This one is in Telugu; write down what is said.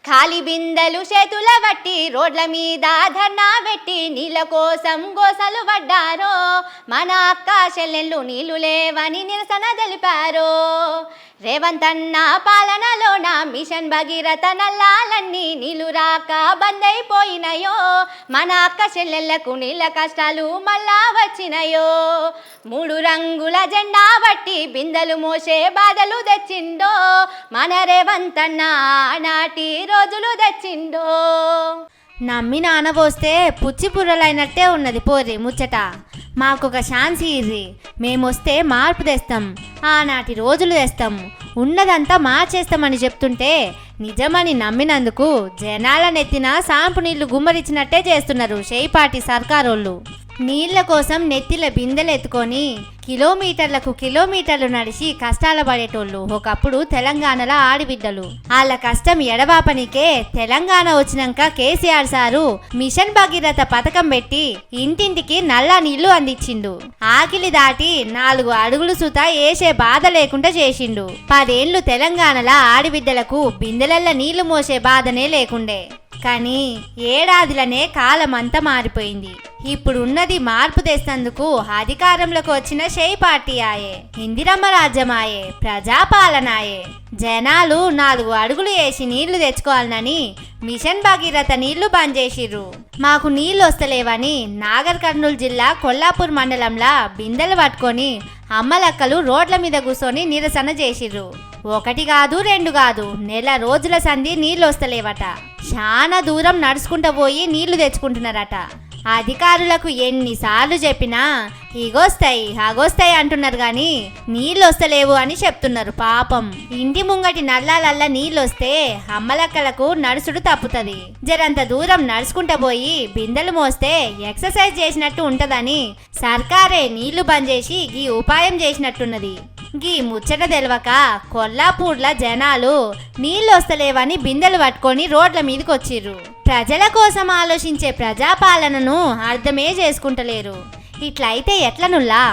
ఖాళీ బిందెలు చేతుల బట్టి రోడ్ల మీద ధర్నా పెట్టి నీళ్ళ కోసం గోసలు పడ్డారో మన అక్క చెల్లెళ్ళు నీళ్లు లేవని నిరసన తెలిపారు. రేవంత్ అన్న పాలనలోన మిషన్ భగీరథ నల్లాలన్నీ నీళ్లు రాక బంద్ అయిపోయినాయో, మన అక్క చెల్లెళ్లకు నీళ్ళ కష్టాలు మళ్ళా వచ్చినాయో. 3 రంగుల జెండా బట్టి బిందెలు మోసే బాధలు తెచ్చిండో మన రేవంత్ అన్న నాటి రోజులు తెచ్చిండో. నమ్మి నానబోస్తే పుచ్చి పుర్రలైనట్టే ఉన్నది పోర్రి ముచ్చట. మాకొక ఛాన్స్ ఇర్రి, మేమొస్తే మార్పు తెస్తాం, ఆనాటి రోజులు తెస్తాం, ఉన్నదంతా మార్చేస్తామని చెప్తుంటే నిజమని నమ్మినందుకు జనాల నెత్తిన సాంపు నీళ్లు గుమ్మరిచ్చినట్టే చేస్తున్నారు షేపాటి సర్కారోళ్ళు. నీళ్ల కోసం నెత్తిల బిందెలు ఎత్తుకొని కిలోమీటర్లు నడిచి కష్టాల పడేటోళ్ళు ఒకప్పుడు తెలంగాణలో ఆడిబిడ్డలు. వాళ్ళ కష్టం ఎడవాపనికే తెలంగాణ వచ్చినాక కేసీఆర్ సారు మిషన్ భగీరథ పథకం పెట్టి ఇంటింటికి నల్ల నీళ్లు అందించిండు. ఆకిలి దాటి 4 అడుగులు సుత వేసే బాధ లేకుండా చేసిండు. 10 ఏళ్లు తెలంగాణలో ఆడిబిడ్డలకు బిందెలల్ల నీళ్లు మోసే బాధనే లేకుండే. కానీ ఏడాదిలనే కాలమంతా మారిపోయింది. ఇప్పుడున్నది మార్పు తెస్తేందుకు అధికారంలోకి వచ్చిన షేపార్టీ ఆయే, ఇందిరమ్మ రాజ్యమాయే, ప్రజాపాలనాయే. జనాలు 4 అడుగులు వేసి నీళ్లు తెచ్చుకోవాలని మిషన్ భగీరథ నీళ్లు బంద్ చేసిర్రు. మాకు నీళ్లు వస్తలేవని నాగర్ కర్నూలు జిల్లా కొల్లాపూర్ మండలంలో బిందెలు పట్టుకొని అమ్మలక్కలు రోడ్ల మీద కూర్చొని నిరసన చేసిర్రు. 1 కాదు 2 కాదు, నెల రోజుల సంధి నీళ్లు వస్తలేవట. చాలా దూరం నడుచుకుంటూ పోయి నీళ్లు తెచ్చుకుంటున్నారట. అధికారులకు ఎన్నిసార్లు చెప్పినా ఇగొస్తాయి అగొస్తాయి అంటున్నారు కానీ నీళ్ళు వస్తలేవు అని చెప్తున్నారు. పాపం ఇంటి ముంగటి నల్లాలల్లా నీళ్ళొస్తే అమ్మలక్కలకు నడుచుడు తప్పుతుంది. జరంత దూరం నడుచుకుంటూ పోయి బిందెలు మోస్తే ఎక్సర్సైజ్ చేసినట్టు ఉంటదని సర్కారే నీళ్లు బంద్ చేసి ఈ ఉపాయం చేసినట్టున్నది. గీ ముచ్చట తెలవక కొల్లాపూర్ల జనాలు నీళ్ళు వస్తలేవని బిందెలు పట్టుకొని రోడ్ల మీదకి వచ్చిర్రు. ప్రజల కోసం ఆలోచించే ప్రజాపాలనను అర్థమే చేసుకుంటలేరు. ఇట్లయితే ఎట్లనుల్లా?